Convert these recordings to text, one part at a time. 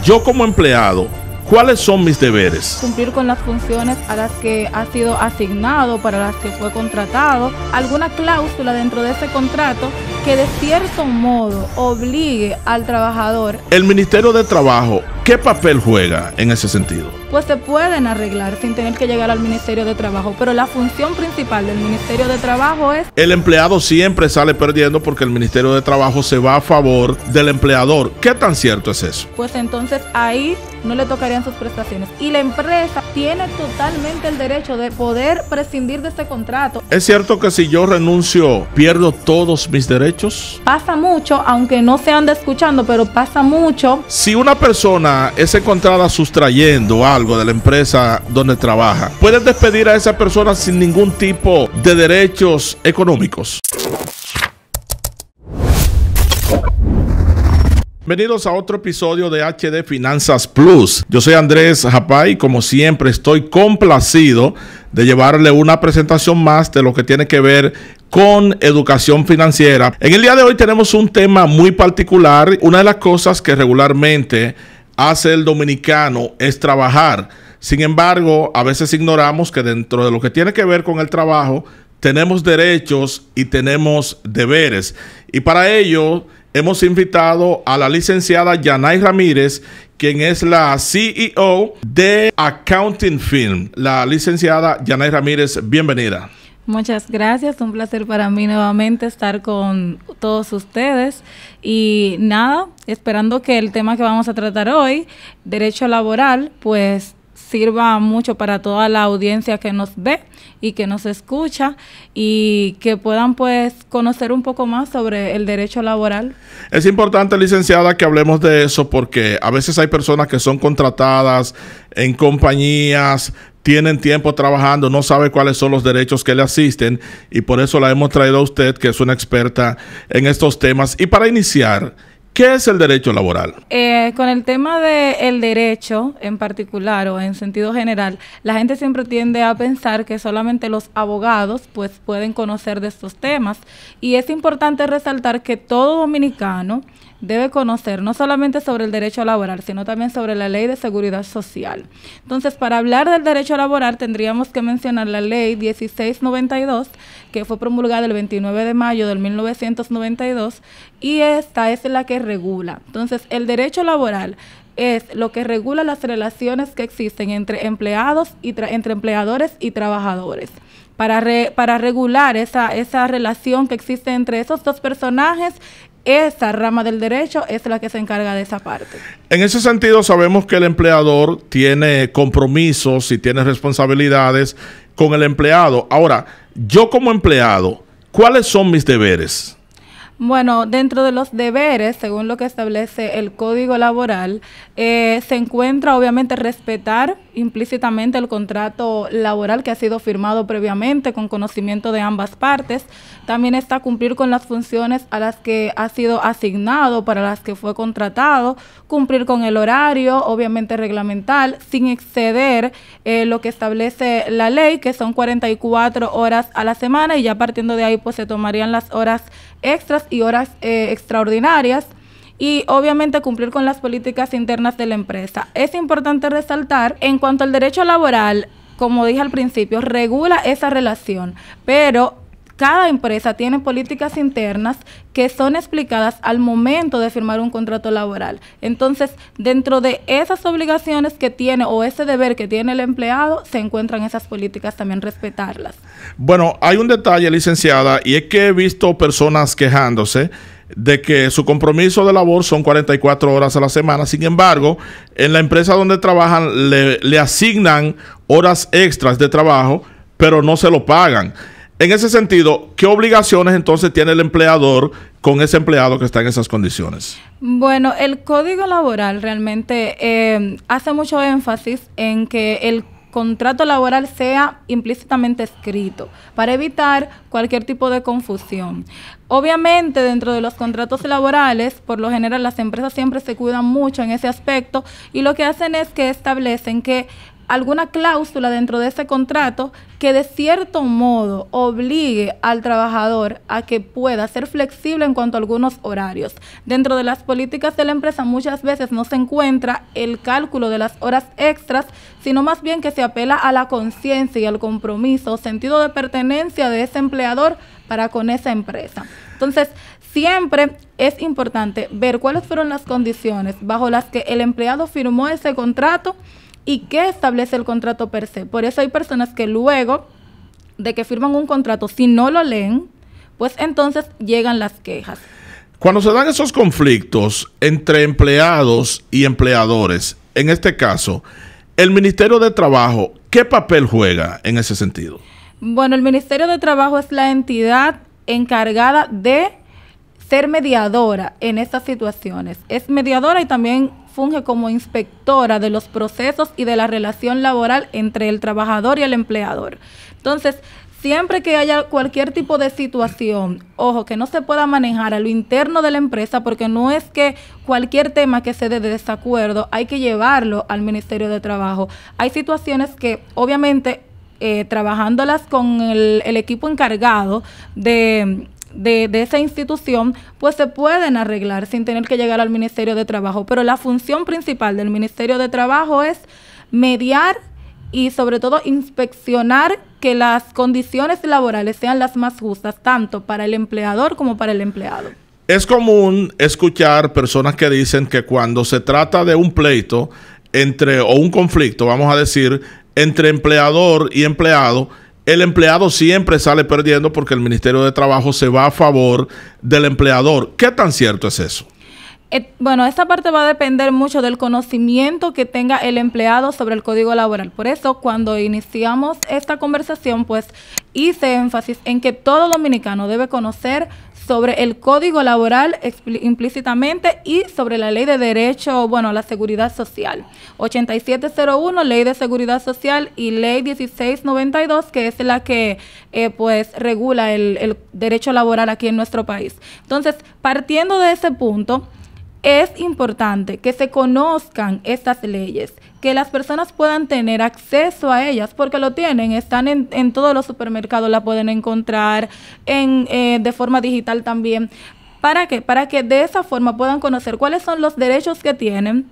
yo como empleado, ¿cuáles son mis deberes? Cumplir con las funciones a las que ha sido asignado, para las que fue contratado, alguna cláusula dentro de ese contrato que de cierto modo obligue al trabajador. El Ministerio de Trabajo, ¿qué papel juega en ese sentido? Pues se pueden arreglar sin tener que llegar al Ministerio de Trabajo, pero la función principal del Ministerio de Trabajo es... El empleado siempre sale perdiendo porque el Ministerio de Trabajo se va a favor del empleador. ¿Qué tan cierto es eso? Pues entonces ahí no le tocarían sus prestaciones. Y la empresa tiene totalmente el derecho de poder prescindir de este contrato. ¿Es cierto que si yo renuncio, pierdo todos mis derechos? Pasa mucho, aunque no se ande escuchando, pero pasa mucho. Si una persona es encontrada sustrayendo algo de la empresa donde trabaja, ¿puedes despedir a esa persona sin ningún tipo de derechos económicos? Bienvenidos a otro episodio de HD Finanzas Plus. Yo soy Andrés Japay y como siempre estoy complacido de llevarle una presentación más de lo que tiene que ver con educación financiera. En el día de hoy tenemos un tema muy particular. Una de las cosas que regularmente hace el dominicano es trabajar. Sin embargo, a veces ignoramos que dentro de lo que tiene que ver con el trabajo, tenemos derechos y tenemos deberes. Y para ello hemos invitado a la licenciada Yanay Ramírez, quien es la CEO de Accounting Firm. La licenciada Yanay Ramírez, bienvenida. Muchas gracias, un placer para mí nuevamente estar con todos ustedes y nada, esperando que el tema que vamos a tratar hoy, derecho laboral, pues sirva mucho para toda la audiencia que nos ve y que nos escucha y que puedan pues conocer un poco más sobre el derecho laboral. Es importante, licenciada, que hablemos de eso porque a veces hay personas que son contratadas en compañías, tienen tiempo trabajando, no sabe cuáles son los derechos que le asisten y por eso la hemos traído a usted, que es una experta en estos temas. Y para iniciar, ¿qué es el derecho laboral? Con el tema del derecho en particular o en sentido general, la gente siempre tiende a pensar que solamente los abogados pues pueden conocer de estos temas y es importante resaltar que todo dominicano debe conocer no solamente sobre el derecho laboral, sino también sobre la ley de seguridad social. Entonces, para hablar del derecho laboral tendríamos que mencionar la ley 1692, que fue promulgada el 29 de mayo del 1992, y esta es la que regula. Entonces, el derecho laboral es lo que regula las relaciones que existen entre empleados y entre empleadores y trabajadores. Para regular esa relación que existe entre esos dos personajes, esa rama del derecho es la que se encarga de esa parte. En ese sentido, sabemos que el empleador tiene compromisos y tiene responsabilidades con el empleado. Ahora, yo como empleado, ¿cuáles son mis deberes? Bueno, dentro de los deberes, según lo que establece el Código Laboral, se encuentra obviamente respetar implícitamente el contrato laboral que ha sido firmado previamente con conocimiento de ambas partes. También está cumplir con las funciones a las que ha sido asignado, para las que fue contratado, cumplir con el horario, obviamente reglamental, sin exceder lo que establece la ley, que son 44 horas a la semana, y ya partiendo de ahí pues se tomarían las horas extras y horas extraordinarias, y obviamente cumplir con las políticas internas de la empresa. Es importante resaltar, en cuanto al derecho laboral, como dije al principio, regula esa relación, pero cada empresa tiene políticas internas que son explicadas al momento de firmar un contrato laboral. Entonces, dentro de esas obligaciones que tiene o ese deber que tiene el empleado, se encuentran esas políticas, también respetarlas. Bueno, hay un detalle, licenciada, y es que he visto personas quejándose de que su compromiso de labor son 44 horas a la semana. Sin embargo, en la empresa donde trabajan le asignan horas extras de trabajo, pero no se lo pagan. En ese sentido, ¿qué obligaciones entonces tiene el empleador con ese empleado que está en esas condiciones? Bueno, el Código Laboral realmente hace mucho énfasis en que el contrato laboral sea implícitamente escrito para evitar cualquier tipo de confusión. Obviamente, dentro de los contratos laborales, por lo general las empresas siempre se cuidan mucho en ese aspecto y lo que hacen es que establecen que alguna cláusula dentro de ese contrato que de cierto modo obligue al trabajador a que pueda ser flexible en cuanto a algunos horarios. Dentro de las políticas de la empresa muchas veces no se encuentra el cálculo de las horas extras, sino más bien que se apela a la conciencia y al compromiso, sentido de pertenencia de ese empleador para con esa empresa. Entonces, siempre es importante ver cuáles fueron las condiciones bajo las que el empleado firmó ese contrato y qué establece el contrato per se. Por eso hay personas que luego de que firman un contrato, si no lo leen, pues entonces llegan las quejas. Cuando se dan esos conflictos entre empleados y empleadores, en este caso, el Ministerio de Trabajo, ¿qué papel juega en ese sentido? Bueno, el Ministerio de Trabajo es la entidad encargada de ser mediadora en estas situaciones. Es mediadora y también funge como inspectora de los procesos y de la relación laboral entre el trabajador y el empleador. Entonces, siempre que haya cualquier tipo de situación, ojo, que no se pueda manejar a lo interno de la empresa, porque no es que cualquier tema que se dé de desacuerdo hay que llevarlo al Ministerio de Trabajo. Hay situaciones que obviamente trabajándolas con el equipo encargado de esa institución, pues se pueden arreglar sin tener que llegar al Ministerio de Trabajo. Pero la función principal del Ministerio de Trabajo es mediar y sobre todo inspeccionar que las condiciones laborales sean las más justas, tanto para el empleador como para el empleado. Es común escuchar personas que dicen que cuando se trata de un pleito o un conflicto, vamos a decir, entre empleador y empleado, el empleado siempre sale perdiendo porque el Ministerio de Trabajo se va a favor del empleador. ¿Qué tan cierto es eso? Bueno, esta parte va a depender mucho del conocimiento que tenga el empleado sobre el Código Laboral. Por eso, cuando iniciamos esta conversación, pues hice énfasis en que todo dominicano debe conocer sobre el Código Laboral implícitamente y sobre la Ley de Derecho, a la Seguridad Social. 8701, Ley de Seguridad Social, y Ley 1692, que es la que regula el derecho laboral aquí en nuestro país. Entonces, partiendo de ese punto, es importante que se conozcan estas leyes, que las personas puedan tener acceso a ellas, porque lo tienen, están en todos los supermercados, la pueden encontrar de forma digital también. ¿Para qué? Para que de esa forma puedan conocer cuáles son los derechos que tienen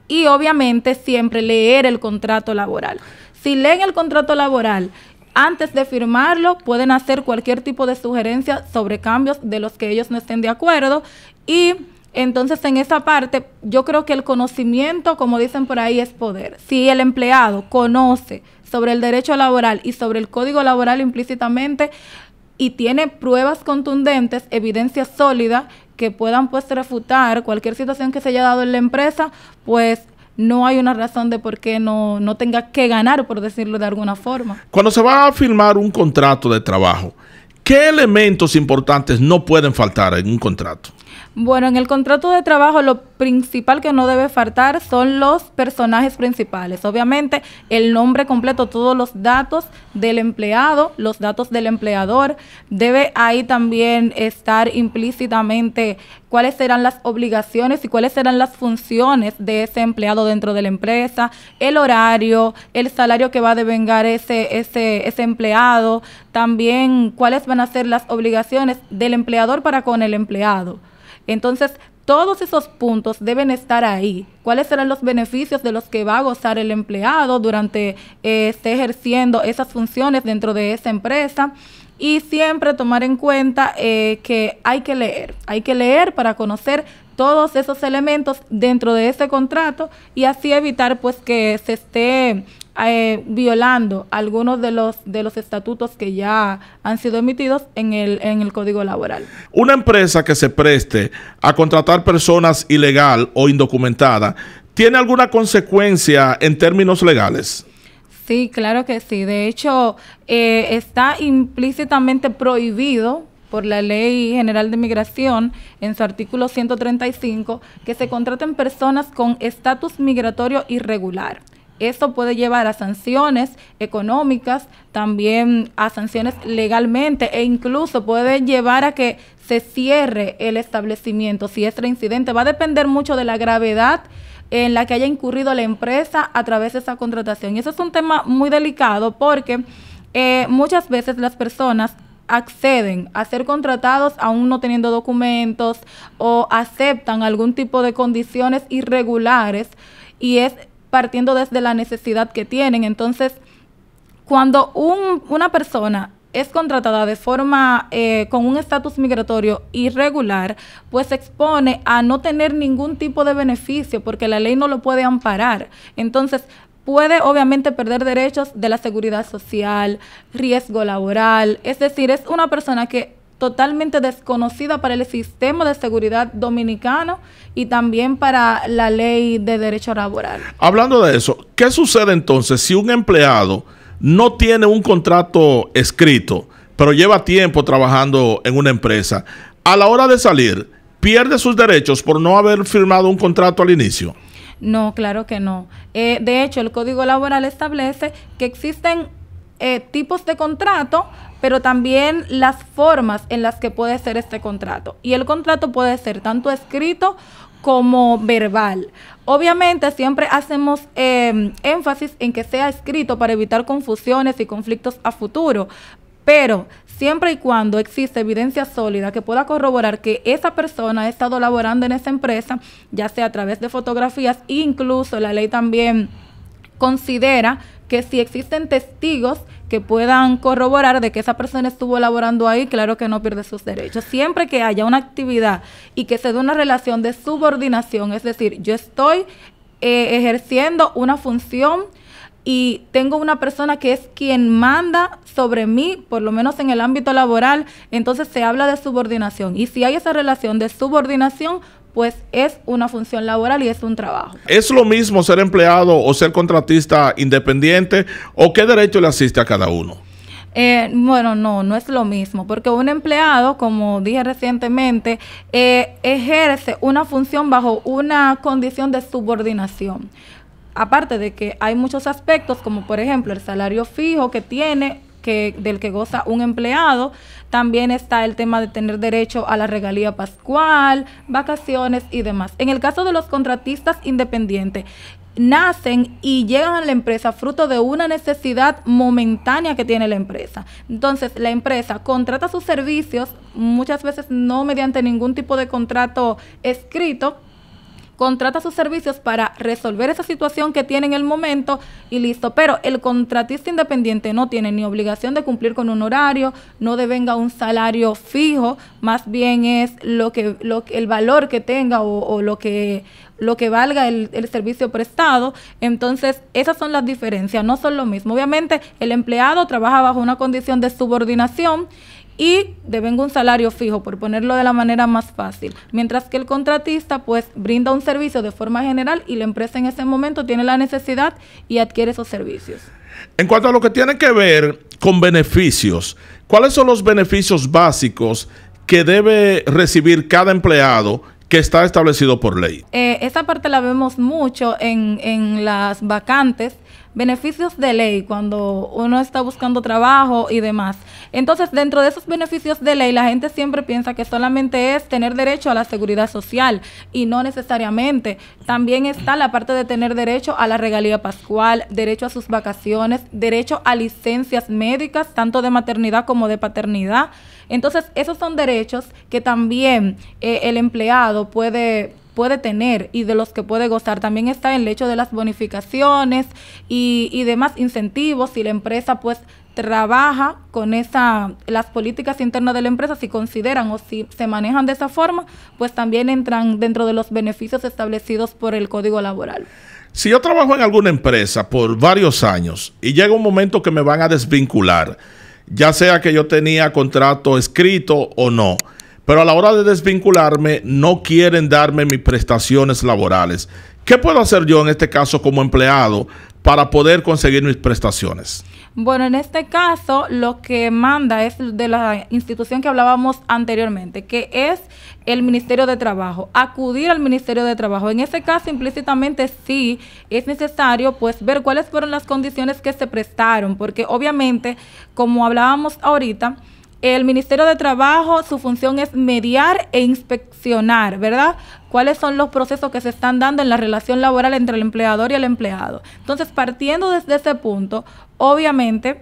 y obviamente siempre leer el contrato laboral. Si leen el contrato laboral antes de firmarlo, pueden hacer cualquier tipo de sugerencia sobre cambios de los que ellos no estén de acuerdo. Y entonces, en esa parte, yo creo que el conocimiento, como dicen por ahí, es poder. Si el empleado conoce sobre el derecho laboral y sobre el Código Laboral implícitamente y tiene pruebas contundentes, evidencia sólida que puedan refutar cualquier situación que se haya dado en la empresa, pues no hay una razón de por qué no tenga que ganar, por decirlo de alguna forma. Cuando se va a firmar un contrato de trabajo, ¿qué elementos importantes no pueden faltar en un contrato? Bueno, en el contrato de trabajo lo principal que no debe faltar son los personajes principales. Obviamente, el nombre completo, todos los datos del empleado, los datos del empleador. Debe ahí también estar implícitamente cuáles serán las obligaciones y cuáles serán las funciones de ese empleado dentro de la empresa, el horario, el salario que va a devengar ese empleado, también cuáles van a ser las obligaciones del empleador para con el empleado. Entonces, todos esos puntos deben estar ahí. ¿Cuáles serán los beneficios de los que va a gozar el empleado durante esté ejerciendo esas funciones dentro de esa empresa? Y siempre tomar en cuenta que hay que leer para conocer todos esos elementos dentro de ese contrato y así evitar que se esté violando algunos de los estatutos que ya han sido emitidos en el Código Laboral. Una empresa que se preste a contratar personas ilegal o indocumentadas, ¿tiene alguna consecuencia en términos legales? Sí, claro que sí. De hecho, está implícitamente prohibido por la Ley General de Migración, en su artículo 135, que se contraten personas con estatus migratorio irregular. Esto puede llevar a sanciones económicas, también a sanciones legalmente e incluso puede llevar a que se cierre el establecimiento si es reincidente. Va a depender mucho de la gravedad en la que haya incurrido la empresa a través de esa contratación. Y eso es un tema muy delicado porque muchas veces las personas acceden a ser contratados aún no teniendo documentos o aceptan algún tipo de condiciones irregulares y es partiendo desde la necesidad que tienen. Entonces, cuando una persona es contratada de forma con un estatus migratorio irregular, pues se expone a no tener ningún tipo de beneficio porque la ley no lo puede amparar. Entonces, puede obviamente perder derechos de la seguridad social, riesgo laboral, es decir, es una persona que totalmente desconocida para el sistema de seguridad dominicano y también para la ley de derecho laboral. Hablando de eso, ¿qué sucede entonces si un empleado no tiene un contrato escrito, pero lleva tiempo trabajando en una empresa? A la hora de salir, ¿pierde sus derechos por no haber firmado un contrato al inicio? No, claro que no. De hecho, el Código Laboral establece que existen tipos de contrato, pero también las formas en las que puede ser este contrato. Y el contrato puede ser tanto escrito como verbal. Obviamente siempre hacemos énfasis en que sea escrito para evitar confusiones y conflictos a futuro, pero siempre y cuando existe evidencia sólida que pueda corroborar que esa persona ha estado laborando en esa empresa, ya sea a través de fotografías, incluso la ley también considera que si existen testigos que puedan corroborar de que esa persona estuvo laborando ahí, claro que no pierde sus derechos. Siempre que haya una actividad y que se dé una relación de subordinación, es decir, yo estoy ejerciendo una función y tengo una persona que es quien manda sobre mí, por lo menos en el ámbito laboral, entonces se habla de subordinación. Y si hay esa relación de subordinación, pues es una función laboral y es un trabajo. ¿Es lo mismo ser empleado o ser contratista independiente o qué derecho le asiste a cada uno? Bueno, no es lo mismo, porque un empleado, como dije recientemente, ejerce una función bajo una condición de subordinación. Aparte de que hay muchos aspectos, como por ejemplo el salario fijo que tiene, del que goza un empleado, también está el tema de tener derecho a la regalía pascual, vacaciones y demás. En el caso de los contratistas independientes, nacen y llegan a la empresa fruto de una necesidad momentánea que tiene la empresa. Entonces, la empresa contrata sus servicios, muchas veces no mediante ningún tipo de contrato escrito, contrata sus servicios para resolver esa situación que tiene en el momento y listo. Pero el contratista independiente no tiene ni obligación de cumplir con un horario, no devenga un salario fijo, más bien es el valor que tenga o lo que valga el servicio prestado. Entonces, esas son las diferencias, no son lo mismo. Obviamente, el empleado trabaja bajo una condición de subordinación y devenga un salario fijo, por ponerlo de la manera más fácil. Mientras que el contratista, pues, brinda un servicio de forma general y la empresa en ese momento tiene la necesidad y adquiere esos servicios. En cuanto a lo que tiene que ver con beneficios, ¿cuáles son los beneficios básicos que debe recibir cada empleado que está establecido por ley? Esa parte la vemos mucho en las vacantes, beneficios de ley, cuando uno está buscando trabajo y demás. Entonces, dentro de esos beneficios de ley, la gente siempre piensa que solamente es tener derecho a la seguridad social y no necesariamente. También está la parte de tener derecho a la regalía pascual, derecho a sus vacaciones, derecho a licencias médicas, tanto de maternidad como de paternidad. Entonces, esos son derechos que también el empleado puede tener y de los que puede gozar. También está el hecho de las bonificaciones y demás incentivos. Si la empresa pues trabaja con las políticas internas de la empresa, si consideran o si se manejan de esa forma, pues también entran dentro de los beneficios establecidos por el Código Laboral. Si yo trabajo en alguna empresa por varios años y llega un momento que me van a desvincular, ya sea que yo tenía contrato escrito o no, pero a la hora de desvincularme no quieren darme mis prestaciones laborales, ¿qué puedo hacer yo en este caso como empleado para poder conseguir mis prestaciones? Bueno, en este caso lo que manda es de la institución que hablábamos anteriormente, que es el Ministerio de Trabajo, acudir al Ministerio de Trabajo. En ese caso, implícitamente sí es necesario pues ver cuáles fueron las condiciones que se prestaron, porque obviamente, como hablábamos ahorita, el Ministerio de Trabajo, su función es mediar e inspeccionar, ¿verdad? Cuáles son los procesos que se están dando en la relación laboral entre el empleador y el empleado. Entonces, partiendo desde ese punto, obviamente,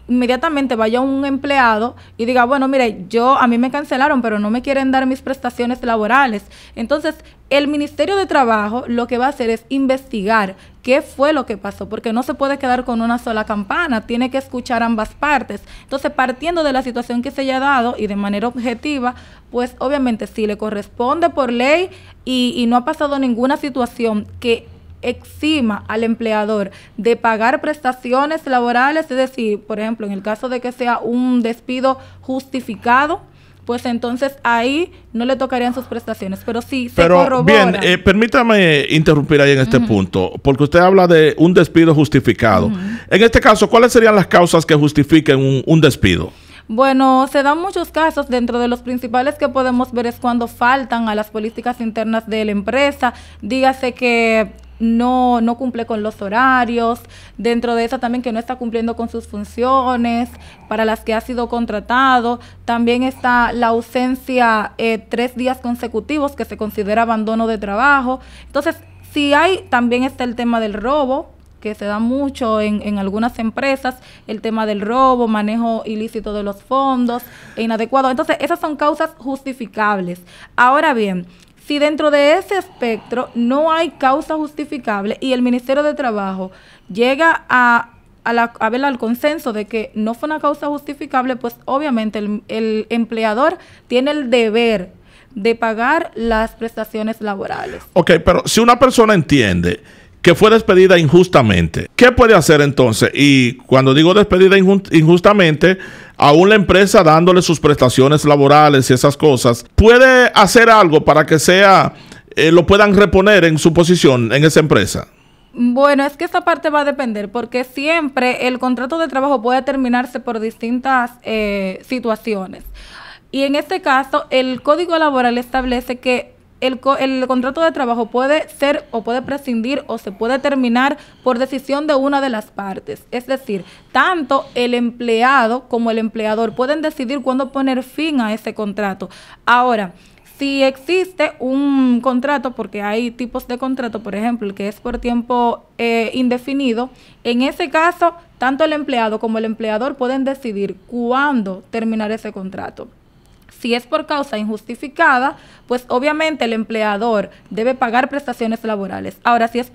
inmediatamente vaya un empleado y diga, bueno, mire, a mí me cancelaron, pero no me quieren dar mis prestaciones laborales. Entonces, el Ministerio de Trabajo lo que va a hacer es investigar qué fue lo que pasó, porque no se puede quedar con una sola campana, tiene que escuchar ambas partes. Entonces, partiendo de la situación que se haya dado y de manera objetiva, pues obviamente si le corresponde por ley y no ha pasado ninguna situación que exima al empleador de pagar prestaciones laborales, es decir, por ejemplo, en el caso de que sea un despido justificado, pues entonces ahí no le tocarían sus prestaciones. Pero sí se corrobora. Bien, permítame interrumpir ahí en este punto, porque usted habla de un despido justificado. En este caso, ¿cuáles serían las causas que justifiquen un despido? Bueno, se dan muchos casos. Dentro de los principales que podemos ver es cuando faltan a las políticas internas de la empresa, dígase que no cumple con los horarios, dentro de eso también que no está cumpliendo con sus funciones para las que ha sido contratado. También está la ausencia 3 días consecutivos, que se considera abandono de trabajo. Entonces, también está el tema del robo, que se da mucho en algunas empresas, el tema del robo, manejo ilícito de los fondos, inadecuado. Entonces, esas son causas justificables. Ahora bien, si dentro de ese espectro no hay causa justificable y el Ministerio de Trabajo llega al consenso de que no fue una causa justificable, pues obviamente el empleador tiene el deber de pagar las prestaciones laborales. Ok, pero si una persona entiende que fue despedida injustamente, ¿qué puede hacer entonces? Y cuando digo despedida injustamente, aún la empresa dándole sus prestaciones laborales y esas cosas, ¿puede hacer algo para que lo puedan reponer en su posición en esa empresa? Bueno, es que esa parte va a depender, porque siempre el contrato de trabajo puede terminarse por distintas situaciones. Y en este caso, el Código Laboral establece que el contrato de trabajo puede ser o puede prescindir o se puede terminar por decisión de una de las partes. Es decir, tanto el empleado como el empleador pueden decidir cuándo poner fin a ese contrato. Ahora, si existe un contrato, porque hay tipos de contrato, por ejemplo, el que es por tiempo indefinido, en ese caso, tanto el empleado como el empleador pueden decidir cuándo terminar ese contrato. Si es por causa injustificada, pues obviamente el empleador debe pagar prestaciones laborales. Ahora, si es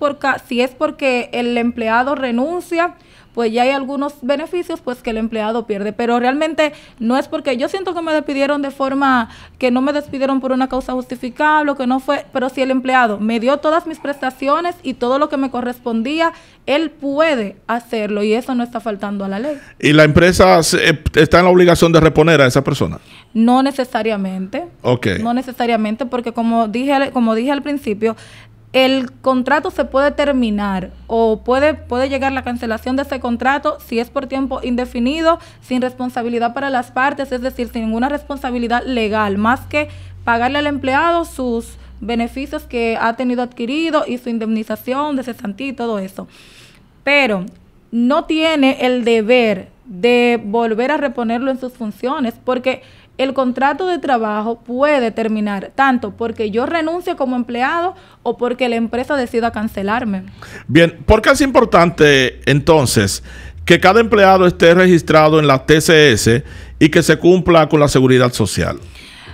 porque el empleado renuncia, pues ya hay algunos beneficios pues que el empleado pierde, pero realmente no es porque yo siento que me despidieron de forma que no me despidieron por una causa justificable, que no fue, pero si el empleado me dio todas mis prestaciones y todo lo que me correspondía, él puede hacerlo y eso no está faltando a la ley. ¿Y la empresa está en la obligación de reponer a esa persona? No necesariamente. Okay. No necesariamente, porque como dije al principio, el contrato se puede terminar o puede llegar la cancelación de ese contrato si es por tiempo indefinido, sin responsabilidad para las partes, es decir, sin ninguna responsabilidad legal, más que pagarle al empleado sus beneficios que ha tenido adquirido y su indemnización de cesantía y todo eso. Pero no tiene el deber de volver a reponerlo en sus funciones, porque el contrato de trabajo puede terminar tanto porque yo renuncie como empleado o porque la empresa decida cancelarme. Bien, ¿por qué es importante entonces que cada empleado esté registrado en la TCS y que se cumpla con la seguridad social?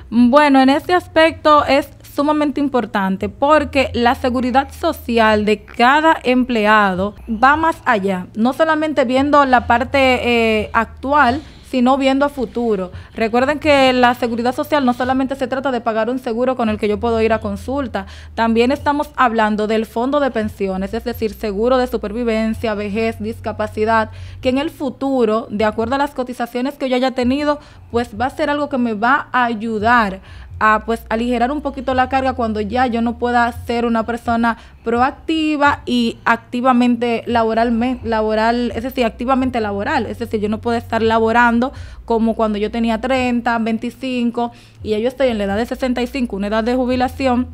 Bueno, en este aspecto es sumamente importante porque la seguridad social de cada empleado va más allá, no solamente viendo la parte actual, sino viendo a futuro. Recuerden que la seguridad social no solamente se trata de pagar un seguro con el que yo puedo ir a consulta, también estamos hablando del fondo de pensiones, es decir, seguro de supervivencia, vejez, discapacidad, que en el futuro, de acuerdo a las cotizaciones que yo haya tenido, pues va a ser algo que me va a ayudar a pues aligerar un poquito la carga cuando ya yo no pueda ser una persona proactiva y activamente activamente laboral, es decir, yo no puedo estar laborando como cuando yo tenía 30, 25 y ya yo estoy en la edad de 65, una edad de jubilación.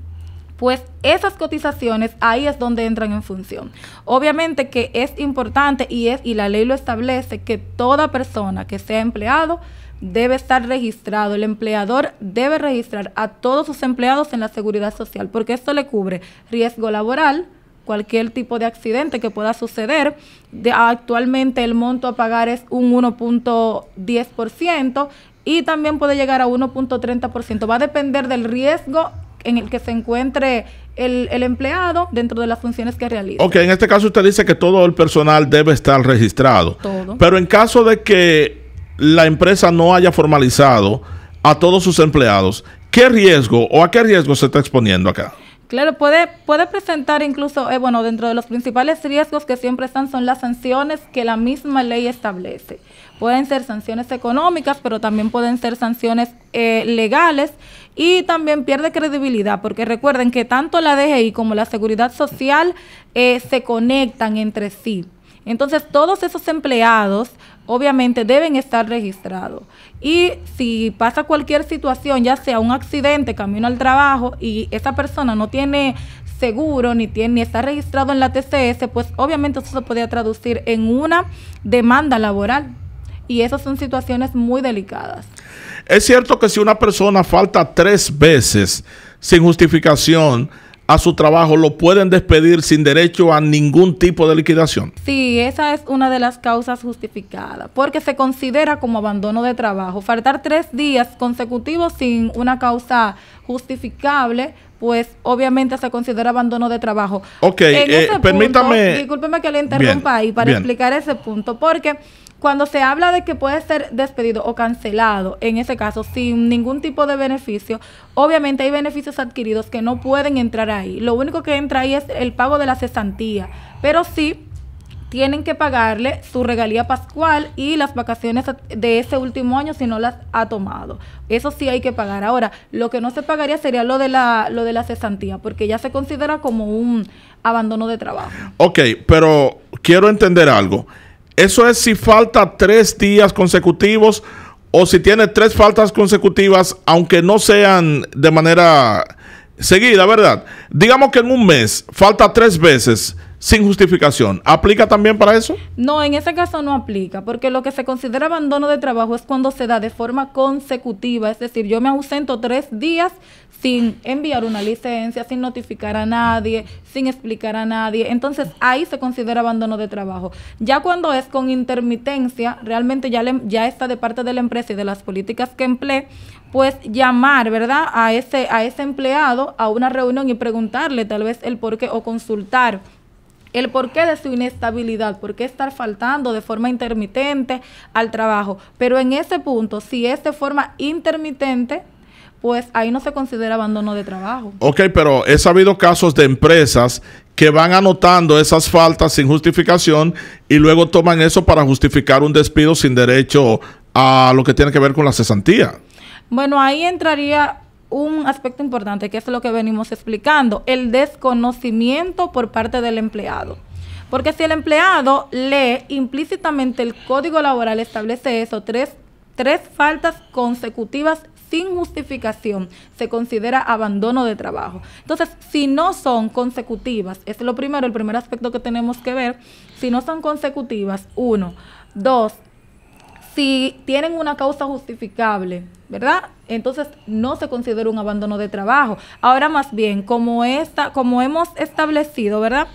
pues esas cotizaciones ahí es donde entran en función. Obviamente que es importante y la ley lo establece, que toda persona que sea empleado debe estar registrado. El empleador debe registrar a todos sus empleados en la Seguridad Social, porque esto le cubre riesgo laboral, cualquier tipo de accidente que pueda suceder. Actualmente el monto a pagar es un 1.10% y también puede llegar a 1.30%. Va a depender del riesgo en el que se encuentre el empleado dentro de las funciones que realiza. Ok, en este caso usted dice que todo el personal debe estar registrado. Todo. Pero en caso de que la empresa no haya formalizado a todos sus empleados, ¿qué riesgo o a qué riesgo se está exponiendo acá? Claro, puede presentar incluso, dentro de los principales riesgos que siempre están son las sanciones que la misma ley establece. Pueden ser sanciones económicas, pero también pueden ser sanciones legales, y también pierde credibilidad, porque recuerden que tanto la DGI como la Seguridad Social se conectan entre sí. Entonces, todos esos empleados obviamente deben estar registrados. Y si pasa cualquier situación, ya sea un accidente, camino al trabajo, y esa persona no tiene seguro ni está registrado en la TCS, pues obviamente eso se podría traducir en una demanda laboral. Y esas son situaciones muy delicadas. Es cierto que si una persona falta 3 veces sin justificación a su trabajo, lo pueden despedir sin derecho a ningún tipo de liquidación. Sí, esa es una de las causas justificadas, porque se considera como abandono de trabajo. Faltar 3 días consecutivos sin una causa justificable, pues obviamente se considera abandono de trabajo. Ok, permítame. Discúlpeme que le interrumpa ahí para explicar ese punto, porque cuando se habla de que puede ser despedido o cancelado, en ese caso, sin ningún tipo de beneficio, obviamente hay beneficios adquiridos que no pueden entrar ahí. Lo único que entra ahí es el pago de la cesantía, pero sí tienen que pagarle su regalía pascual y las vacaciones de ese último año si no las ha tomado. Eso sí hay que pagar. Ahora, lo que no se pagaría sería lo de la cesantía, porque ya se considera como un abandono de trabajo. Ok, pero quiero entender algo. Eso es si falta 3 días consecutivos o si tiene 3 faltas consecutivas, aunque no sean de manera seguida, ¿verdad? Digamos que en un mes falta 3 veces sin justificación. ¿Aplica también para eso? No, en ese caso no aplica, porque lo que se considera abandono de trabajo es cuando se da de forma consecutiva, es decir, yo me ausento 3 días sin enviar una licencia, sin notificar a nadie, sin explicar a nadie. Entonces, ahí se considera abandono de trabajo. Ya cuando es con intermitencia, realmente ya está de parte de la empresa y de las políticas que emplee, pues llamar, ¿verdad?, a ese empleado a una reunión y preguntarle tal vez el porqué o consultar el porqué de su inestabilidad, por qué estar faltando de forma intermitente al trabajo. Pero en ese punto, si es de forma intermitente, pues ahí no se considera abandono de trabajo. Ok, pero he sabido casos de empresas que van anotando esas faltas sin justificación y luego toman eso para justificar un despido sin derecho a lo que tiene que ver con la cesantía. Bueno, ahí entraría un aspecto importante, que es lo que venimos explicando, el desconocimiento por parte del empleado. Porque si el empleado lee implícitamente el Código Laboral, establece eso, tres faltas consecutivas sin justificación, se considera abandono de trabajo. Entonces, si no son consecutivas, es lo primero, el primer aspecto que tenemos que ver, si no son consecutivas, 1, 2, si tienen una causa justificable, ¿verdad? Entonces no se considera un abandono de trabajo. Ahora más bien, como hemos establecido, ¿verdad?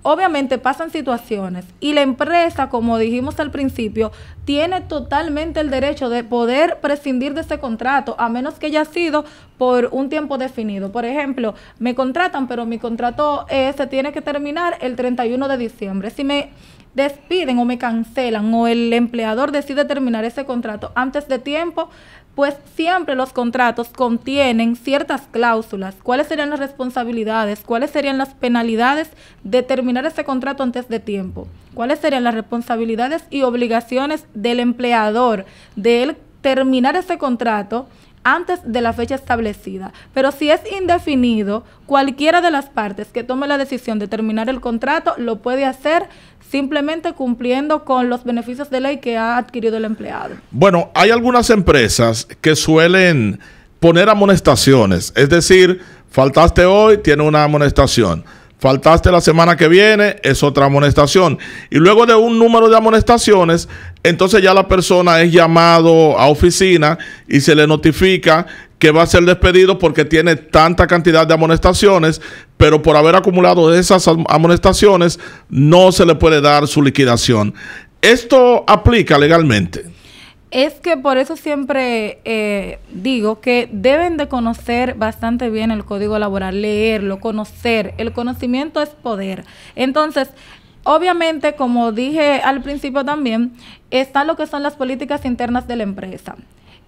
Obviamente pasan situaciones y la empresa, como dijimos al principio, tiene totalmente el derecho de poder prescindir de ese contrato, a menos que haya sido por un tiempo definido. Por ejemplo, me contratan, pero mi contrato se tiene que terminar el 31 de diciembre. Si me despiden o me cancelan o el empleador decide terminar ese contrato antes de tiempo, pues siempre los contratos contienen ciertas cláusulas. ¿Cuáles serían las responsabilidades? ¿Cuáles serían las penalidades de terminar ese contrato antes de tiempo? ¿Cuáles serían las responsabilidades y obligaciones del empleador de él terminar ese contrato antes de la fecha establecida? Pero si es indefinido, cualquiera de las partes que tome la decisión de terminar el contrato lo puede hacer simplemente cumpliendo con los beneficios de ley que ha adquirido el empleado. Bueno, hay algunas empresas que suelen poner amonestaciones, es decir, Faltaste hoy, tiene una amonestación. Faltaste la semana que viene, es otra amonestación. Y luego de un número de amonestaciones, entonces ya la persona es llamado a oficina y se le notifica que va a ser despedido porque tiene tanta cantidad de amonestaciones, pero por haber acumulado esas amonestaciones no se le puede dar su liquidación. ¿Esto aplica legalmente? Es que por eso siempre digo que deben de conocer bastante bien el Código Laboral, leerlo, conocer. El conocimiento es poder. Entonces, obviamente, como dije al principio también, están lo que son las políticas internas de la empresa.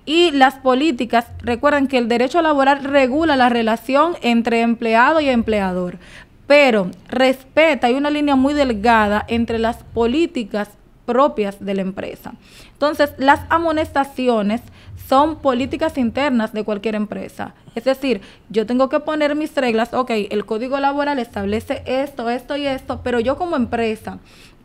Y las políticas, recuerden que el derecho laboral regula la relación entre empleado y empleador, pero respeta, hay una línea muy delgada entre las políticas propias de la empresa. Entonces, las amonestaciones son políticas internas de cualquier empresa. Es decir, yo tengo que poner mis reglas, ok, el Código Laboral establece esto, esto y esto, pero yo como empresa,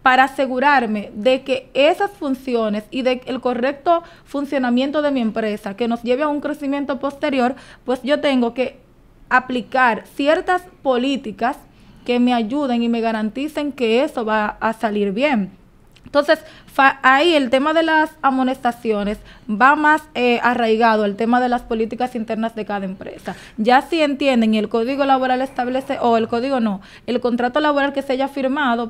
para asegurarme de que esas funciones y del correcto funcionamiento de mi empresa, que nos lleve a un crecimiento posterior, pues yo tengo que aplicar ciertas políticas que me ayuden y me garanticen que eso va a salir bien. Entonces, ahí el tema de las amonestaciones va más arraigado al tema de las políticas internas de cada empresa. Ya si entienden y el Código Laboral establece, o el código no, el contrato laboral que se haya firmado,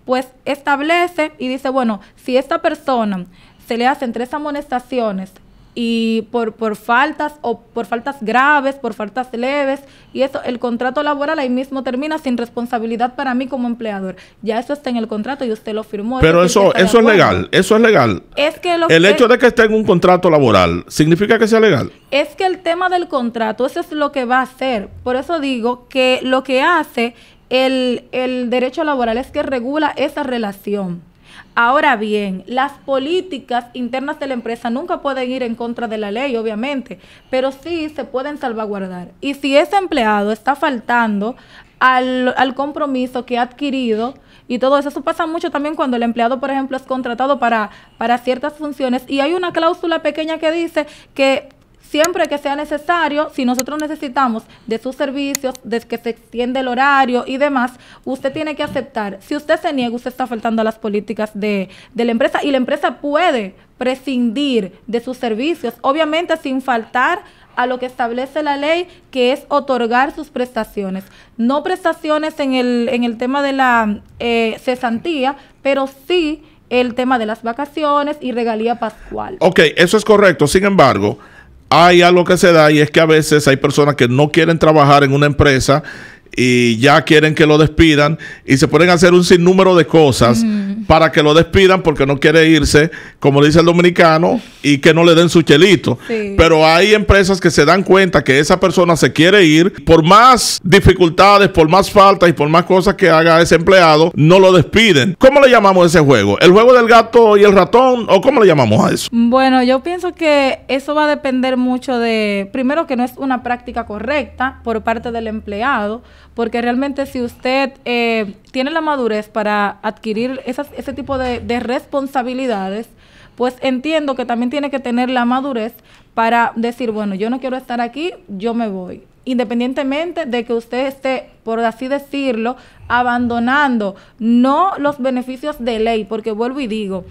pues establece y dice, bueno, si esta persona se le hacen 3 amonestaciones y por faltas o por faltas graves, por faltas leves, y eso, el contrato laboral ahí mismo termina sin responsabilidad para mí como empleador. Ya eso está en el contrato y usted lo firmó. Pero eso es legal, eso es legal. Es que el hecho de que esté en un contrato laboral, ¿significa que sea legal? Es que el tema del contrato, eso es lo que va a hacer. Por eso digo que lo que hace el derecho laboral es que regula esa relación. Ahora bien, las políticas internas de la empresa nunca pueden ir en contra de la ley, obviamente, pero sí se pueden salvaguardar. Y si ese empleado está faltando al compromiso que ha adquirido y todo eso, eso pasa mucho también cuando el empleado, por ejemplo, es contratado para ciertas funciones y hay una cláusula pequeña que dice que siempre que sea necesario, si nosotros necesitamos de sus servicios, de que se extiende el horario y demás, usted tiene que aceptar. Si usted se niega, usted está faltando a las políticas de la empresa y la empresa puede prescindir de sus servicios, obviamente sin faltar a lo que establece la ley, que es otorgar sus prestaciones. No prestaciones en el tema de la cesantía, pero sí el tema de las vacaciones y regalía pascual. Ok, eso es correcto. Sin embargo, hay algo que se da y es que a veces hay personas que no quieren trabajar en una empresa y ya quieren que lo despidan y se pueden hacer un sinnúmero de cosas para que lo despidan porque no quiere irse, como dice el dominicano, y que no le den su chelito. Sí. Pero hay empresas que se dan cuenta que esa persona se quiere ir, por más dificultades, por más faltas y por más cosas que haga ese empleado, no lo despiden. ¿Cómo le llamamos a ese juego? ¿El juego del gato y el ratón? ¿O cómo le llamamos a eso? Bueno, yo pienso que eso va a depender mucho de, primero, que no es una práctica correcta por parte del empleado, porque realmente si usted tiene la madurez para adquirir ese tipo de responsabilidades, pues entiendo que también tiene que tener la madurez para decir, bueno, yo no quiero estar aquí, yo me voy. Independientemente de que usted esté, por así decirlo, abandonando no los beneficios de ley, porque vuelvo y digo,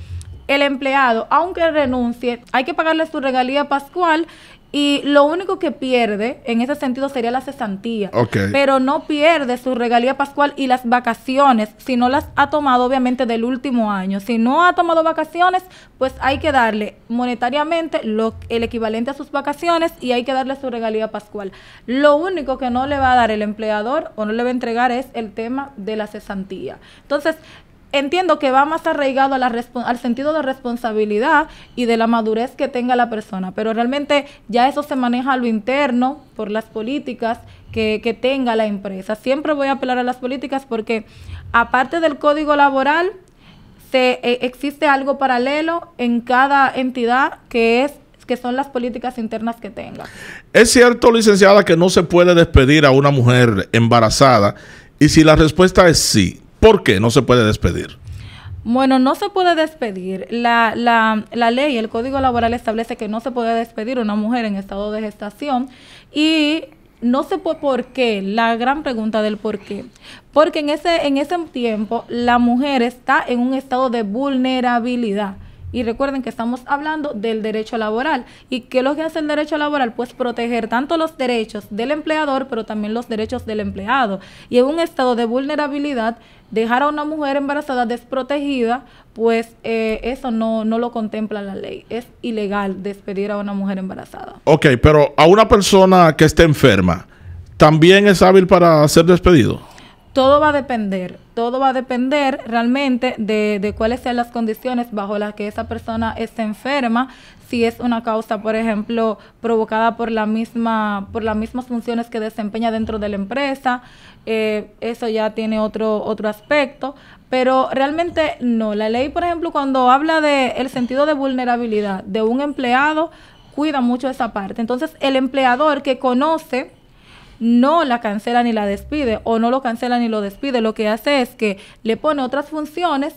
el empleado, aunque renuncie, hay que pagarle su regalía pascual y lo único que pierde en ese sentido sería la cesantía. Okay. Pero no pierde su regalía pascual y las vacaciones si no las ha tomado obviamente del último año. Si no ha tomado vacaciones, pues hay que darle monetariamente el equivalente a sus vacaciones y hay que darle su regalía pascual. Lo único que no le va a dar el empleador o no le va a entregar es el tema de la cesantía. Entonces, entiendo que va más arraigado al sentido de responsabilidad y de la madurez que tenga la persona, pero realmente ya eso se maneja a lo interno por las políticas que tenga la empresa. Siempre voy a apelar a las políticas porque aparte del Código Laboral, existe algo paralelo en cada entidad que son las políticas internas que tenga. ¿Es cierto, licenciada, que no se puede despedir a una mujer embarazada? Y si la respuesta es sí, ¿por qué no se puede despedir? Bueno, no se puede despedir. La ley, el Código Laboral establece que no se puede despedir a una mujer en estado de gestación y no sé por qué, la gran pregunta del por qué. Porque en ese tiempo la mujer está en un estado de vulnerabilidad. Y recuerden que estamos hablando del derecho laboral. ¿Y qué es lo que hace el derecho laboral? Pues proteger tanto los derechos del empleador, pero también los derechos del empleado. Y en un estado de vulnerabilidad, dejar a una mujer embarazada desprotegida, pues eso no lo contempla la ley. Es ilegal despedir a una mujer embarazada. Ok, pero a una persona que esté enferma, ¿también es hábil para ser despedido? Todo va a depender realmente de cuáles sean las condiciones bajo las que esa persona esté enferma, si es una causa, por ejemplo, provocada por las mismas funciones que desempeña dentro de la empresa, eso ya tiene otro aspecto, pero realmente no. La ley, por ejemplo, cuando habla del sentido de vulnerabilidad de un empleado, cuida mucho esa parte. Entonces, el empleador que conoce no la cancela ni la despide, o no lo cancela ni lo despide, lo que hace es que le pone otras funciones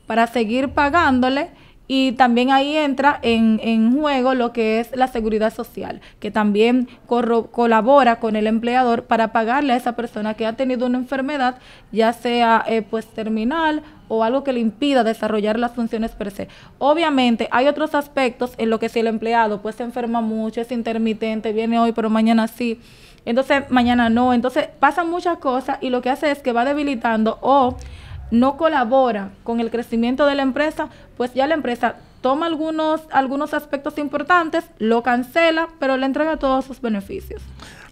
para seguir pagándole, y también ahí entra en juego lo que es la seguridad social, que también colabora con el empleador para pagarle a esa persona que ha tenido una enfermedad, ya sea pues terminal o algo que le impida desarrollar las funciones per se. Obviamente hay otros aspectos en lo que si el empleado pues se enferma mucho, es intermitente, viene hoy pero mañana sí, entonces mañana no, entonces pasan muchas cosas y lo que hace es que va debilitando o no colabora con el crecimiento de la empresa, pues ya la empresa toma algunos aspectos importantes, lo cancela, pero le entrega todos sus beneficios.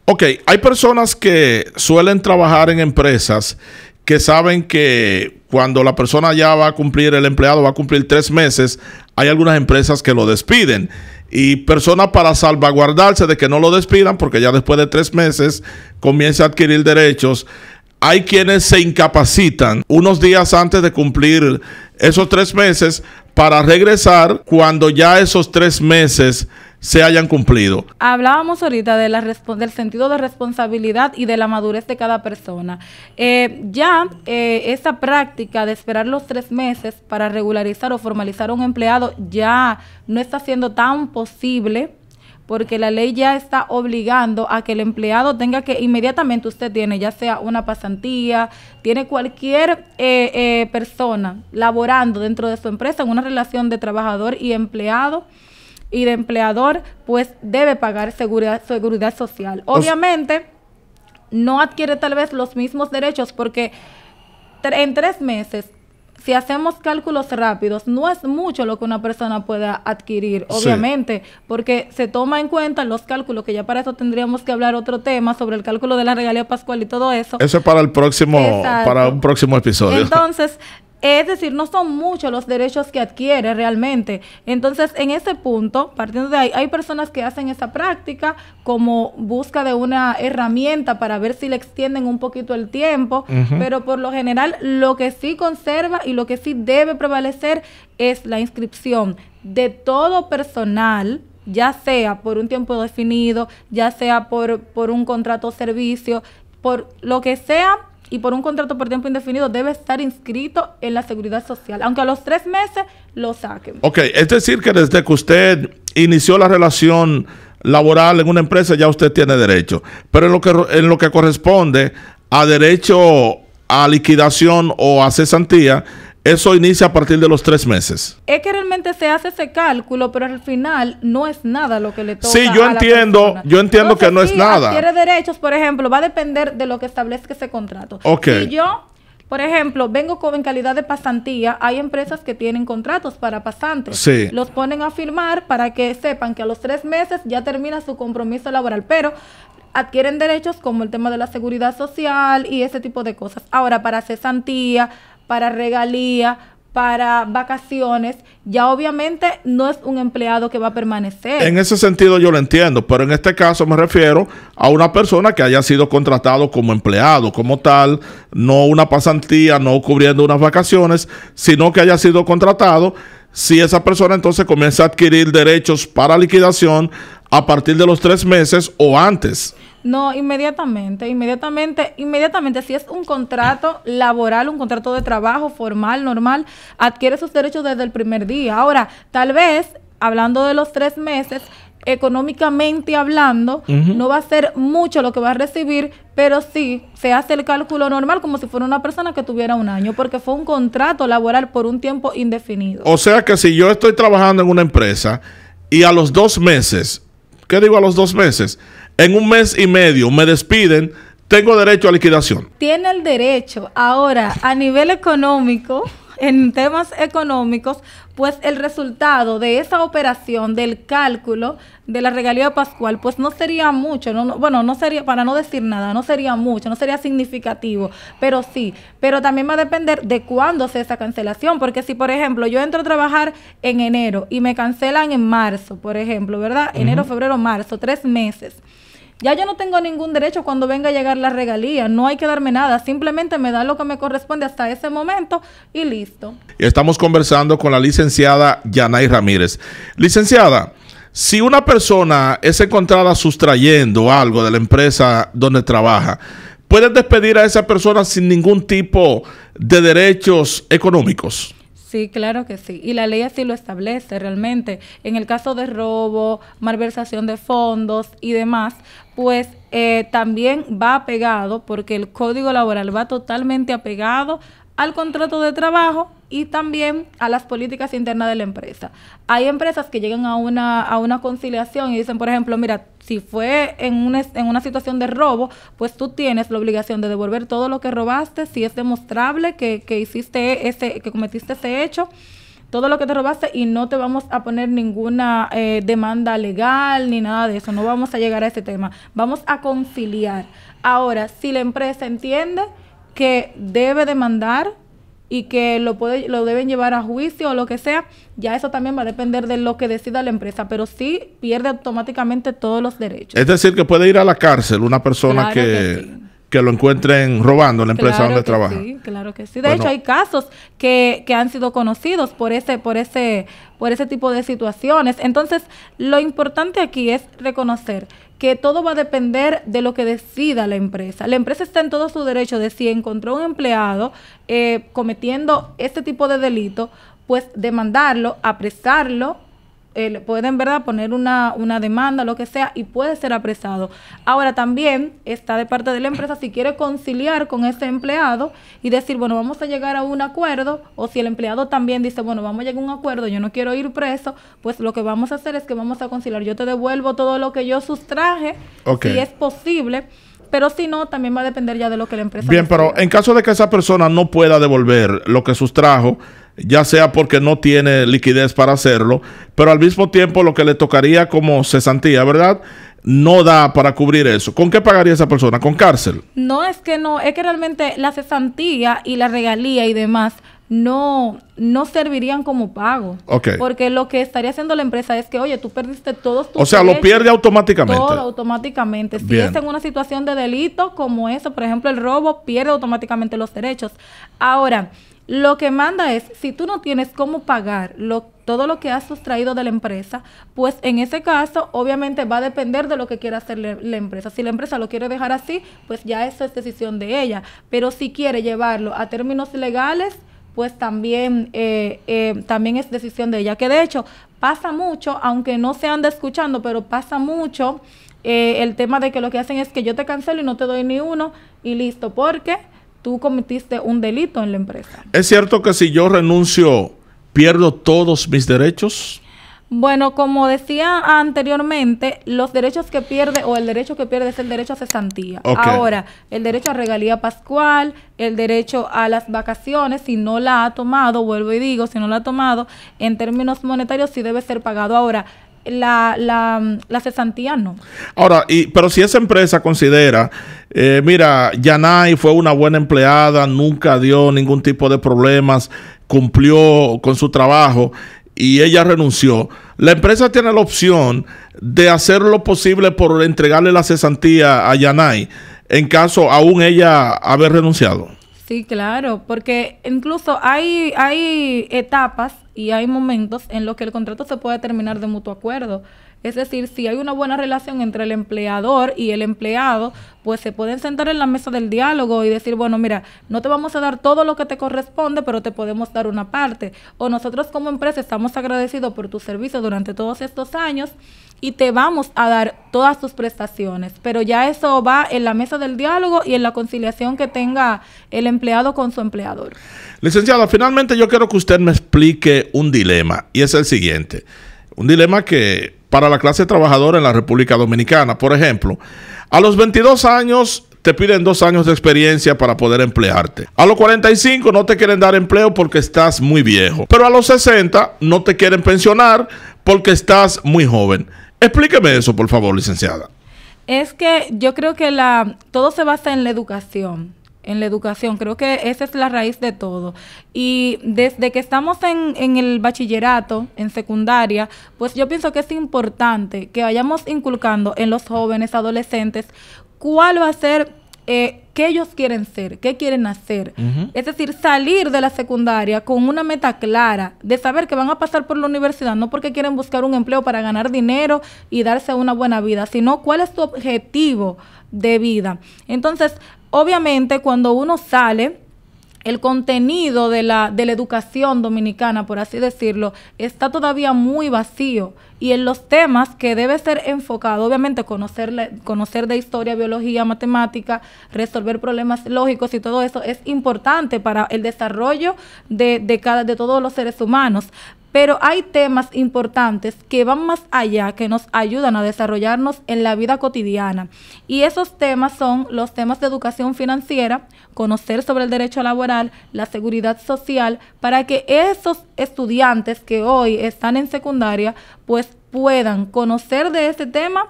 Ok, hay personas que suelen trabajar en empresas que saben que cuando la persona ya va a cumplir, el empleado va a cumplir 3 meses, hay algunas empresas que lo despiden. Y personas, para salvaguardarse de que no lo despidan, porque ya después de 3 meses comienza a adquirir derechos, hay quienes se incapacitan unos días antes de cumplir esos 3 meses para regresar cuando ya esos 3 meses se hayan cumplido. Hablábamos ahorita de del sentido de responsabilidad y de la madurez de cada persona. Esa práctica de esperar los 3 meses para regularizar o formalizar a un empleado ya no está siendo tan posible, porque la ley ya está obligando a que el empleado tenga que inmediatamente, usted tiene ya sea una pasantía, tiene cualquier persona laborando dentro de su empresa en una relación de trabajador y empleado y de empleador, pues debe pagar seguridad social. Obviamente no adquiere tal vez los mismos derechos, porque en 3 meses, si hacemos cálculos rápidos, no es mucho lo que una persona pueda adquirir, obviamente, sí, porque se toma en cuenta los cálculos, que ya para eso tendríamos que hablar otro tema sobre el cálculo de la regalía pascual y todo eso. Eso es para el próximo, para un próximo episodio. Entonces, es decir, no son muchos los derechos que adquiere realmente. Entonces, en ese punto, partiendo de ahí, hay personas que hacen esa práctica como busca de una herramienta para ver si le extienden un poquito el tiempo, pero por lo general lo que sí conserva y lo que sí debe prevalecer es la inscripción de todo personal, ya sea por un tiempo definido, ya sea por un contrato o servicio, por lo que sea, y por un contrato por tiempo indefinido, debe estar inscrito en la seguridad social, aunque a los 3 meses lo saquen. Ok, es decir que desde que usted inició la relación laboral en una empresa ya usted tiene derecho, pero en lo que corresponde a derecho a liquidación o a cesantía, eso inicia a partir de los 3 meses. Es que realmente se hace ese cálculo, pero al final no es nada lo que le toca. Sí, yo entiendo entonces, que no es nada. Adquiere derechos, por ejemplo, va a depender de lo que establezca ese contrato. Okay. Si yo, por ejemplo, vengo en calidad de pasantía, hay empresas que tienen contratos para pasantes. Sí. Los ponen a firmar para que sepan que a los 3 meses ya termina su compromiso laboral, pero adquieren derechos como el tema de la seguridad social y ese tipo de cosas. Ahora, para cesantía, para regalía, para vacaciones, ya obviamente no es un empleado que va a permanecer. En ese sentido yo lo entiendo, pero en este caso me refiero a una persona que haya sido contratado como empleado, como tal, no una pasantía, no cubriendo unas vacaciones, sino que haya sido contratado. Si esa persona entonces comienza a adquirir derechos para liquidación a partir de los 3 meses o antes. No, inmediatamente, si es un contrato laboral, un contrato de trabajo formal, normal, adquiere sus derechos desde el primer día. Ahora, tal vez, hablando de los 3 meses, económicamente hablando, no va a ser mucho lo que va a recibir, pero sí se hace el cálculo normal como si fuera una persona que tuviera 1 año, porque fue un contrato laboral por un tiempo indefinido. O sea que si yo estoy trabajando en una empresa y a los 2 meses, ¿qué digo a los 2 meses? En 1 mes y medio me despiden, tengo derecho a liquidación. Tiene el derecho. Ahora, a nivel económico, en temas económicos, pues el resultado de esa operación, del cálculo de la regalía pascual, pues no sería mucho, no sería, para no decir nada, no sería mucho, no sería significativo, pero sí, pero también va a depender de cuándo sea esa cancelación, porque si, por ejemplo, yo entro a trabajar en enero y me cancelan en marzo, por ejemplo, ¿verdad? Enero, febrero, marzo, 3 meses. Ya yo no tengo ningún derecho cuando venga a llegar la regalía, no hay que darme nada, simplemente me da lo que me corresponde hasta ese momento y listo. Y estamos conversando con la licenciada Yanay Ramírez. Licenciada, si una persona es encontrada sustrayendo algo de la empresa donde trabaja, ¿pueden despedir a esa persona sin ningún tipo de derechos económicos? Sí, claro que sí. Y la ley así lo establece realmente. En el caso de robo, malversación de fondos y demás, pues también va apegado, porque el Código Laboral va totalmente apegado al contrato de trabajo y también a las políticas internas de la empresa. Hay empresas que llegan a una conciliación y dicen, por ejemplo, mira, si fue en una situación de robo, pues tú tienes la obligación de devolver todo lo que robaste, si es demostrable que cometiste ese hecho, todo lo que te robaste, y no te vamos a poner ninguna demanda legal ni nada de eso, no vamos a llegar a ese tema, vamos a conciliar. Ahora, si la empresa entiende que debe demandar y que lo deben llevar a juicio o lo que sea, ya eso también va a depender de lo que decida la empresa, pero sí pierde automáticamente todos los derechos. Es decir, que puede ir a la cárcel una persona que lo encuentren robando en la empresa donde trabaja. Sí, claro que sí. De hecho, hay casos que han sido conocidos por ese tipo de situaciones. Entonces, lo importante aquí es reconocer que todo va a depender de lo que decida la empresa. La empresa está en todo su derecho de, si encontró un empleado cometiendo este tipo de delito, pues demandarlo, apresarlo, pueden, ¿verdad?, poner una demanda, lo que sea, y puede ser apresado. Ahora también está de parte de la empresa si quiere conciliar con ese empleado y decir, bueno, vamos a llegar a un acuerdo, o si el empleado también dice, bueno, vamos a llegar a un acuerdo, yo no quiero ir preso, pues lo que vamos a hacer es que vamos a conciliar, yo te devuelvo todo lo que yo sustraje, si es posible. Pero si no, también va a depender ya de lo que la empresa Bien, decida. Pero en caso de que esa persona no pueda devolver lo que sustrajo, ya sea porque no tiene liquidez para hacerlo, pero al mismo tiempo lo que le tocaría como cesantía, ¿verdad?, no da para cubrir eso. ¿Con qué pagaría esa persona? ¿Con cárcel? No, es que realmente la cesantía y la regalía y demás no servirían como pago. Okay. Porque lo que estaría haciendo la empresa es que, oye, tú perdiste todos tus derechos. O sea, lo pierde automáticamente. Todo automáticamente. Si es en una situación de delito como eso, por ejemplo, el robo, pierde automáticamente los derechos. Ahora, lo que manda es, si tú no tienes cómo pagar todo lo que has sustraído de la empresa, pues en ese caso, obviamente va a depender de lo que quiera hacer la empresa. Si la empresa lo quiere dejar así, pues ya eso es decisión de ella. Pero si quiere llevarlo a términos legales, pues también es decisión de ella. Que de hecho pasa mucho, aunque no se anda escuchando, pero pasa mucho el tema de que lo que hacen es que yo te cancelo y no te doy ni uno y listo, porque tú cometiste un delito en la empresa. ¿Es cierto que si yo renuncio, pierdo todos mis derechos? Bueno, como decía anteriormente, los derechos que pierde, o el derecho que pierde, es el derecho a cesantía. Okay. Ahora, el derecho a regalía pascual, el derecho a las vacaciones, si no la ha tomado, vuelvo y digo, si no la ha tomado, en términos monetarios sí debe ser pagado. Ahora, la cesantía no. Ahora, pero si esa empresa considera, mira, Yanay fue una buena empleada, nunca dio ningún tipo de problemas, cumplió con su trabajo y ella renunció, la empresa tiene la opción de hacer lo posible por entregarle la cesantía a Yanay en caso aún ella haber renunciado. Sí, claro, porque incluso hay etapas y hay momentos en los que el contrato se puede terminar de mutuo acuerdo. Es decir, si hay una buena relación entre el empleador y el empleado, pues se pueden sentar en la mesa del diálogo y decir, bueno, mira, no te vamos a dar todo lo que te corresponde, pero te podemos dar una parte. O nosotros como empresa estamos agradecidos por tu servicio durante todos estos años y te vamos a dar todas tus prestaciones. Pero ya eso va en la mesa del diálogo y en la conciliación que tenga el empleado con su empleador. Licenciada, finalmente yo quiero que usted me explique un dilema, y es el siguiente. Un dilema que para la clase trabajadora en la República Dominicana, por ejemplo, a los 22 años te piden 2 años de experiencia para poder emplearte. A los 45 no te quieren dar empleo porque estás muy viejo. Pero a los 60 no te quieren pensionar porque estás muy joven. Explíqueme eso, por favor, licenciada. Es que yo creo que todo se basa en la educación. En la educación, creo que esa es la raíz de todo. Y desde que estamos en el bachillerato, en secundaria, pues yo pienso que es importante que vayamos inculcando en los jóvenes, adolescentes, cuál va a ser, qué ellos quieren ser, qué quieren hacer. Es decir, salir de la secundaria con una meta clara, de saber que van a pasar por la universidad, no porque quieren buscar un empleo para ganar dinero y darse una buena vida, sino cuál es tu objetivo de vida. Entonces, obviamente, cuando uno sale, el contenido de la educación dominicana, por así decirlo, está todavía muy vacío. Y en los temas que debe ser enfocado, obviamente conocer de historia, biología, matemática, resolver problemas lógicos y todo eso es importante para el desarrollo de todos los seres humanos. Pero hay temas importantes que van más allá, que nos ayudan a desarrollarnos en la vida cotidiana. Y esos temas son los temas de educación financiera, conocer sobre el derecho laboral, la seguridad social, para que esos estudiantes que hoy están en secundaria, pues puedan conocer de ese tema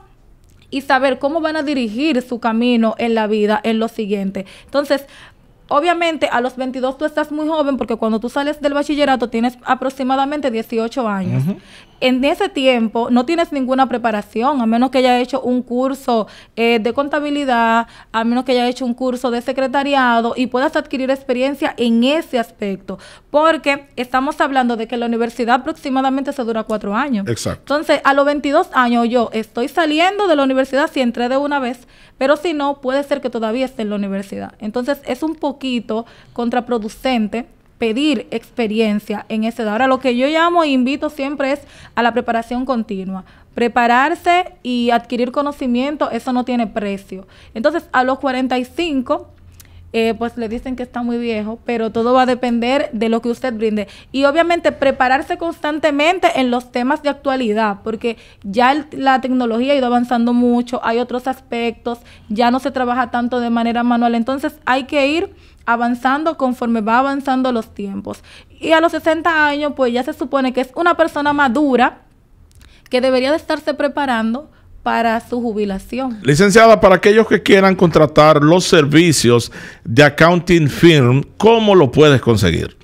y saber cómo van a dirigir su camino en la vida en lo siguiente. Entonces, obviamente, a los 22 tú estás muy joven porque cuando tú sales del bachillerato tienes aproximadamente 18 años. En ese tiempo no tienes ninguna preparación, a menos que hayas hecho un curso de contabilidad, a menos que hayas hecho un curso de secretariado y puedas adquirir experiencia en ese aspecto. Porque estamos hablando de que la universidad aproximadamente se dura 4 años. Exacto. Entonces, a los 22 años yo estoy saliendo de la universidad si entré de una vez, pero si no, puede ser que todavía esté en la universidad. Entonces, es un poquito contraproducente pedir experiencia en esa edad. Ahora, lo que yo llamo e invito siempre es a la preparación continua. Prepararse y adquirir conocimiento, eso no tiene precio. Entonces, a los 45, pues le dicen que está muy viejo, pero todo va a depender de lo que usted brinde. Y obviamente prepararse constantemente en los temas de actualidad, porque ya la tecnología ha ido avanzando mucho, hay otros aspectos, ya no se trabaja tanto de manera manual, entonces hay que ir avanzando conforme va avanzando los tiempos. Y a los 60 años, pues ya se supone que es una persona madura que debería de estarse preparando para su jubilación. Licenciada, para aquellos que quieran contratar los servicios de accounting firm, ¿cómo lo puedes conseguir?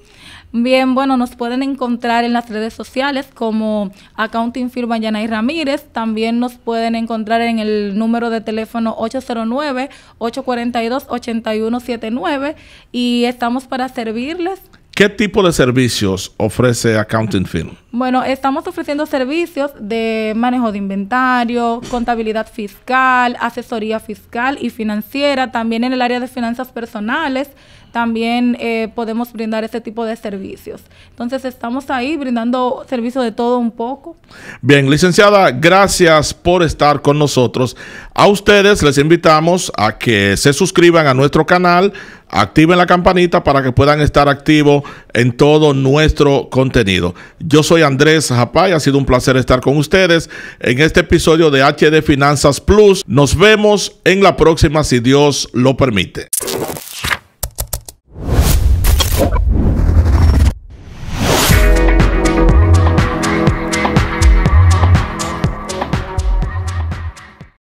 Bien, bueno, nos pueden encontrar en las redes sociales como Accounting Firma Yanay Ramírez. También nos pueden encontrar en el número de teléfono 809-842-8179 y estamos para servirles. ¿Qué tipo de servicios ofrece Accounting Firm? Bueno, estamos ofreciendo servicios de manejo de inventario, contabilidad fiscal, asesoría fiscal y financiera, también en el área de finanzas personales. También podemos brindar ese tipo de servicios. Entonces, estamos ahí brindando servicios de todo un poco. Bien, licenciada, gracias por estar con nosotros. A ustedes les invitamos a que se suscriban a nuestro canal, activen la campanita para que puedan estar activos en todo nuestro contenido. Yo soy Andrés Japay, ha sido un placer estar con ustedes en este episodio de HD Finanzas Plus. Nos vemos en la próxima, si Dios lo permite.